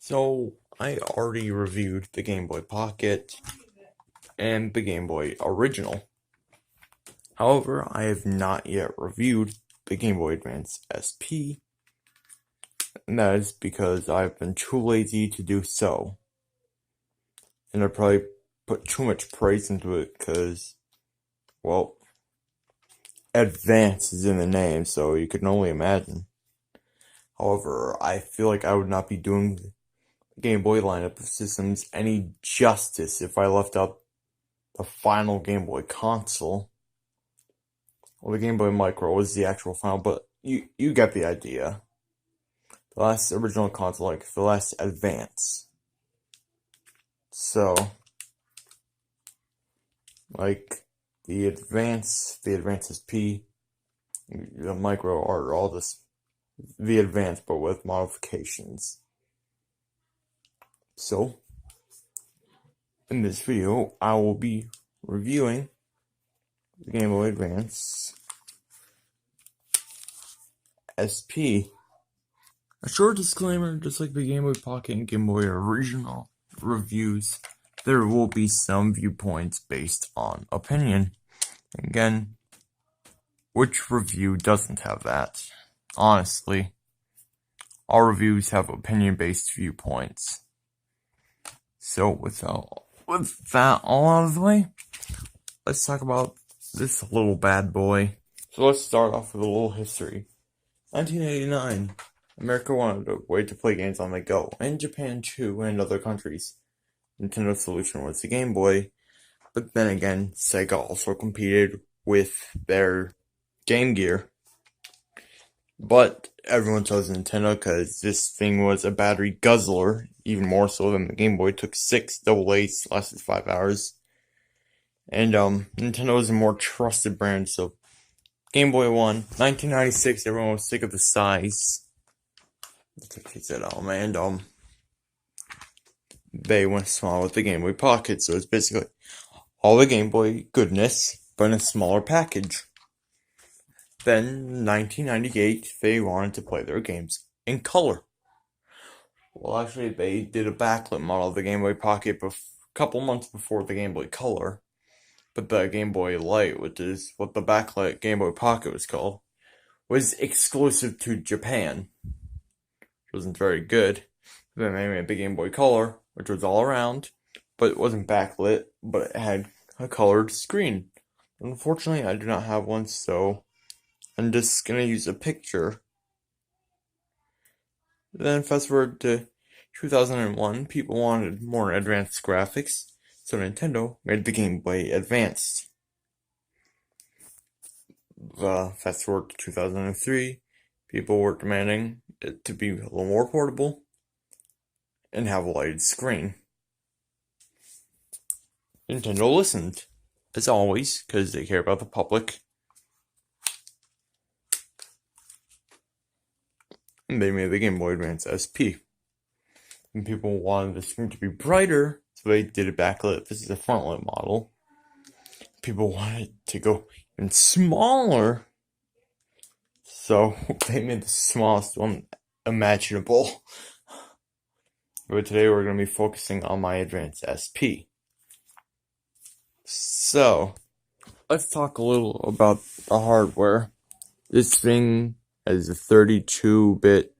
So, I already reviewed the Game Boy Pocket and the Game Boy Original. However, I have not yet reviewed the Game Boy Advance SP, and that is because I've been too lazy to do so. And I probably put too much praise into it because, well, Advance is in the name, so you can only imagine. However, I feel like I would not be doing the Game Boy lineup of systems any justice if I left out the final Game Boy console. Well, the Game Boy Micro was the actual final, but you get the idea. The last original console, like the last Advance. So, like the Advance SP, the Micro are all just the Advance, but with modifications. So, in this video, I will be reviewing the Game Boy Advance SP. A short disclaimer, just like the Game Boy Pocket and Game Boy Original reviews, there will be some viewpoints based on opinion. Again, which review doesn't have that? Honestly, all reviews have opinion-based viewpoints. So with that all out of the way, let's talk about this little bad boy. So let's start off with a little history. 1989, America wanted a way to play games on the go, and Japan too, and other countries. Nintendo's solution was the Game Boy, but then again, Sega also competed with their Game Gear. But everyone chose Nintendo because this thing was a battery guzzler, even more so than the Game Boy. It took 6 AA's, lasted 5 hours. And Nintendo was a more trusted brand, so Game Boy won. 1996, everyone was sick of the size. He said, oh man, they went small with the Game Boy Pocket, so it's basically all the Game Boy goodness, but in a smaller package. Then, 1998, they wanted to play their games in color. Well, actually, they did a backlit model of the Game Boy Pocket a couple months before the Game Boy Color. But the Game Boy Light, which is what the backlit Game Boy Pocket was called, was exclusive to Japan. It wasn't very good. Then they made the Game Boy Color, which was all around, but it wasn't backlit, but it had a colored screen. Unfortunately, I do not have one, so I'm just gonna use a picture. Then fast forward to 2001, people wanted more advanced graphics, so Nintendo made the Game Boy Advanced. Fast forward to 2003, people were demanding it to be a little more portable and have a lighted screen. Nintendo listened, as always, because they care about the public. And they made the Game Boy Advance SP. And people wanted the screen to be brighter, so they did it backlit. This is a frontlit model. People wanted it to go even smaller, so they made the smallest one imaginable. But today we're going to be focusing on my Advance SP. So, let's talk a little about the hardware. This thing has a 32-bit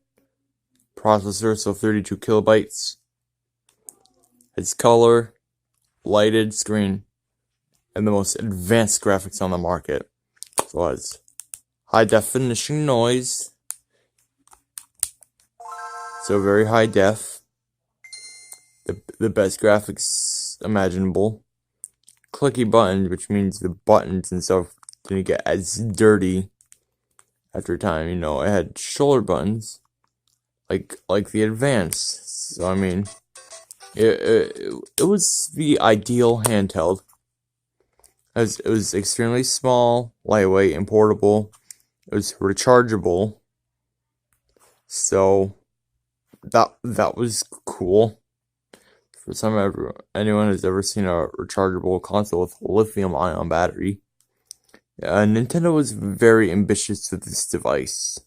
processor, so 32 kilobytes. It's color, lighted screen, and the most advanced graphics on the market. So it has high definition noise, so very high def, the best graphics imaginable. Clicky buttons, which means the buttons and stuff didn't get as dirty after time. You know, it had shoulder buttons, like the Advance. So I mean, it was the ideal handheld. As it was extremely small, lightweight, and portable. It was rechargeable. So that was cool. For anyone who's ever seen a rechargeable console with a lithium-ion battery, Nintendo was very ambitious with this device.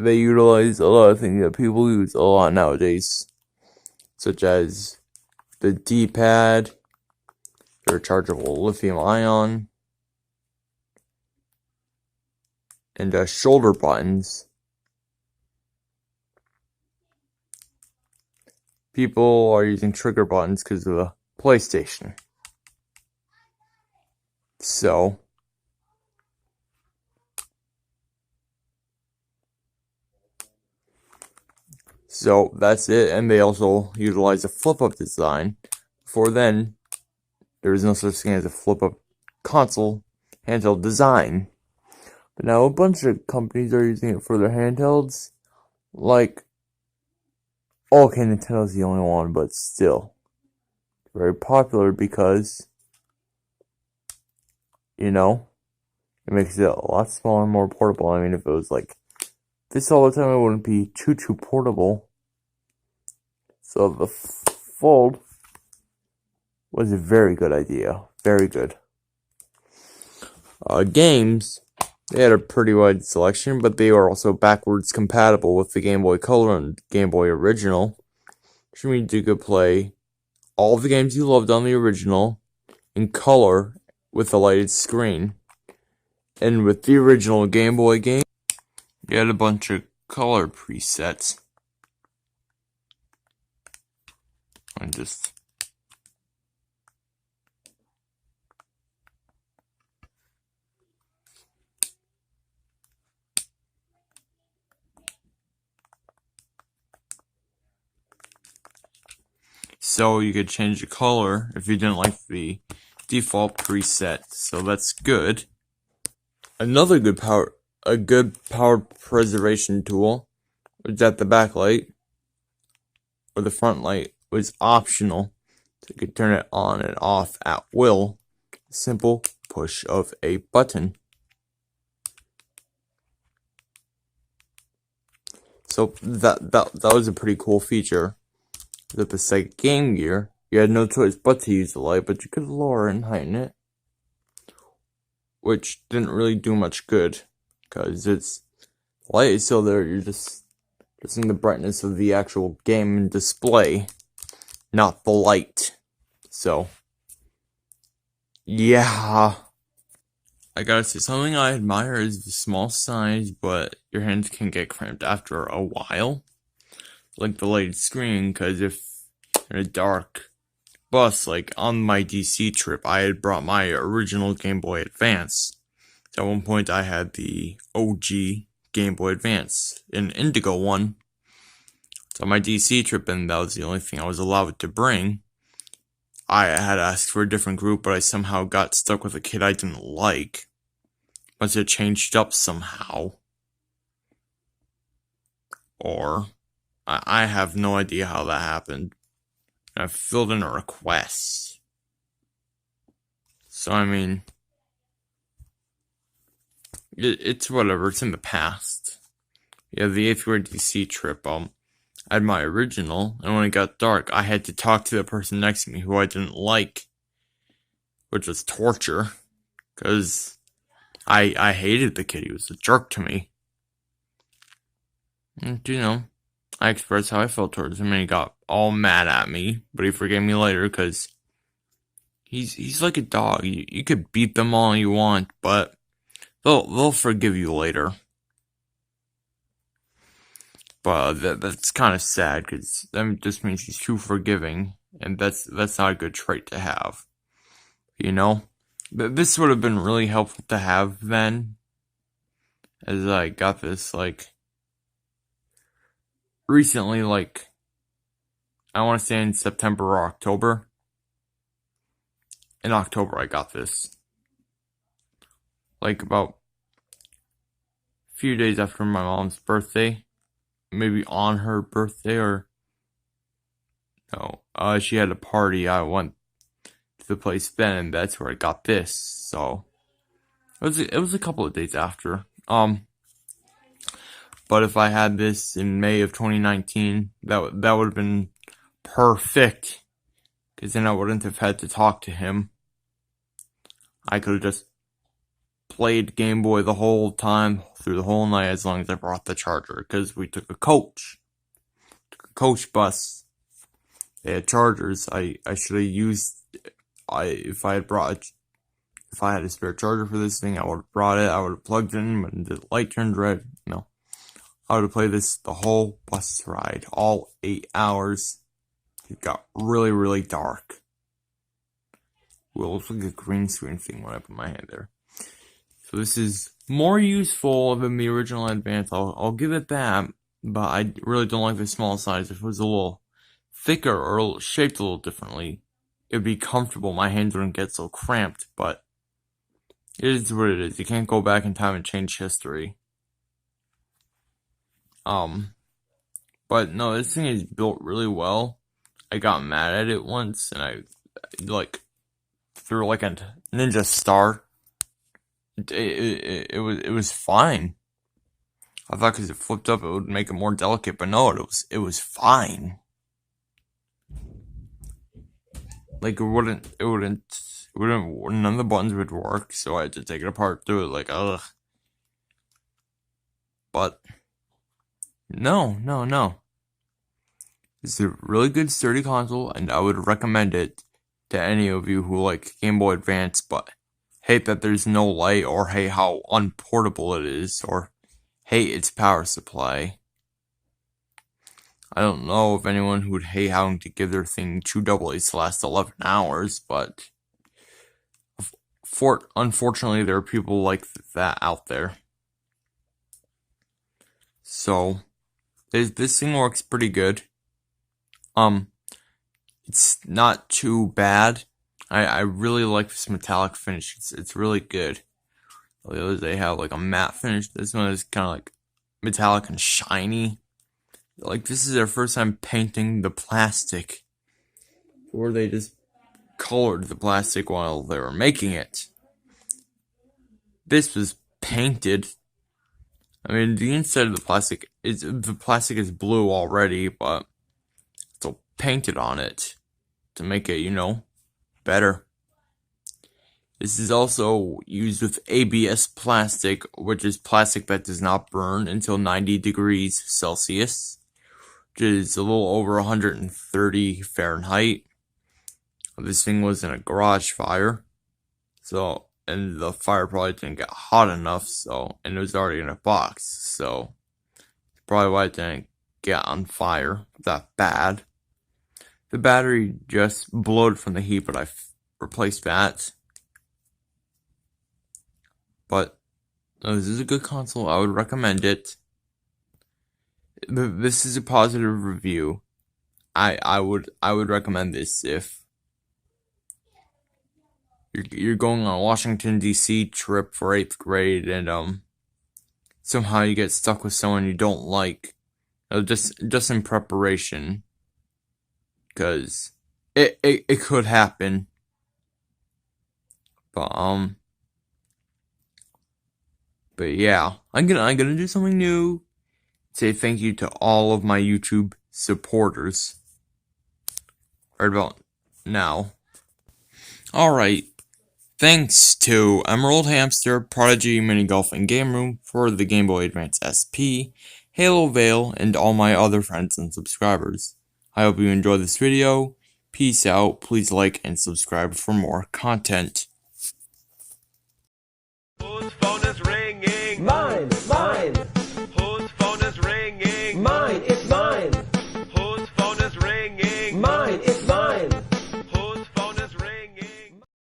they utilize a lot of things that people use a lot nowadays, such as the D-pad, their rechargeable lithium ion, and shoulder buttons. People are using trigger buttons because of the PlayStation. So that's it, and they also utilize a flip-up design. Before then, there was no such thing as a flip-up console handheld design. But now a bunch of companies are using it for their handhelds. Like, okay, Nintendo's the only one, but still very popular because, it makes it a lot smaller and more portable. I mean, if it was like this all the time, it wouldn't be too portable. So the Fold was a very good idea. Very good. Games, they had a pretty wide selection, but they are also backwards compatible with the Game Boy Color and Game Boy Original, which means you could play all the games you loved on the original in color with a lighted screen. And with the original Game Boy game, you had a bunch of color presets. So you could change the color if you didn't like the default preset, so that's good. Another good power preservation tool was that the backlight or the front light was optional, so you could turn it on and off at will. Simple push of a button. So that was a pretty cool feature. With the Sega Game Gear, you had no choice but to use the light, but you could lower and heighten it, which didn't really do much good, because its light is still there. You're just in the brightness of the actual game and display, not the light. So, yeah. I gotta say, something I admire is the small size, but your hands can get cramped after a while. Like the lighted screen, because if in a dark bus, like on my DC trip, I had brought my original Game Boy Advance. At one point, I had the OG Game Boy Advance, an Indigo one. So on my DC trip, and that was the only thing I was allowed to bring. I had asked for a different group, but I somehow got stuck with a kid I didn't like. Must have changed up somehow. Or I have no idea how that happened. I filled in a request. So, I mean, it's whatever. It's in the past. Yeah, the 8th grade DC trip, I had my original, and when it got dark, I had to talk to the person next to me who I didn't like, which was torture, because I hated the kid. He was a jerk to me. And, I expressed how I felt towards him, and he got all mad at me, but he forgave me later, because he's like a dog. You could beat them all you want, but they'll forgive you later. But that's kind of sad, because that just means he's too forgiving, and that's not a good trait to have. This would have been really helpful to have then, as I got this, recently, I want to say in September or October. In October, I got this. About a few days after my mom's birthday. Maybe on her birthday, or no. She had a party. I went to the place then, and that's where I got this. So it was a couple of days after. But if I had this in May of 2019, that would have been perfect, because then I wouldn't have had to talk to him. I could have just played Game Boy the whole time, through the whole night as long as I brought the charger, because we took a coach bus. They had chargers. I should have used, if I had a spare charger for this thing, I would have brought it. I would have plugged it in when the light turned red. No. I would have played this the whole bus ride, all 8 hours. It got really, really dark. Well, it looks like a green screen thing when I put my hand there. So this is more useful than the original Advance. I'll give it that, but I really don't like the small size. If it was a little thicker or shaped a little differently, it would be comfortable. My hands wouldn't get so cramped, but it is what it is. You can't go back in time and change history. But no, this thing is built really well. I got mad at it once, and I threw like a ninja star. It was fine. I thought because it flipped up, it would make it more delicate, but no, it was fine. Like none of the buttons would work, so I had to take it apart, do it like ugh. But no. It's a really good sturdy console, and I would recommend it to any of you who like Game Boy Advance, but hate that there's no light, or hate how unportable it is, or hate its power supply. I don't know of anyone who would hate having to give their thing 2 AA's to last 11 hours, but unfortunately there are people like that out there. So this thing works pretty good. It's not too bad. I really like this metallic finish. It's really good. The others, they have like a matte finish. This one is kind of like metallic and shiny. Like this is their first time painting the plastic, or they just colored the plastic while they were making it. This was painted. I mean, the inside of the plastic is blue already, but still painted on it to make it, better. This is also used with ABS plastic, which is plastic that does not burn until 90 degrees Celsius, which is a little over 130 Fahrenheit. This thing was in a garage fire, and the fire probably didn't get hot enough, and it was already in a box, so probably why it didn't get on fire that bad. The battery just blowed from the heat, but I replaced that. But this is a good console. I would recommend it. This is a positive review. I would recommend this if you're going on a Washington D.C. trip for 8th grade, and somehow you get stuck with someone you don't like. Just in preparation, because it could happen. But yeah, I'm gonna do something new. Say thank you to all of my YouTube supporters. Right about now. Alright. Thanks to Emerald Hamster, Prodigy, Mini Golf, and Game Room for the Game Boy Advance SP, Halo Veil, and all my other friends and subscribers. I hope you enjoyed this video. Peace out. Please like and subscribe for more content.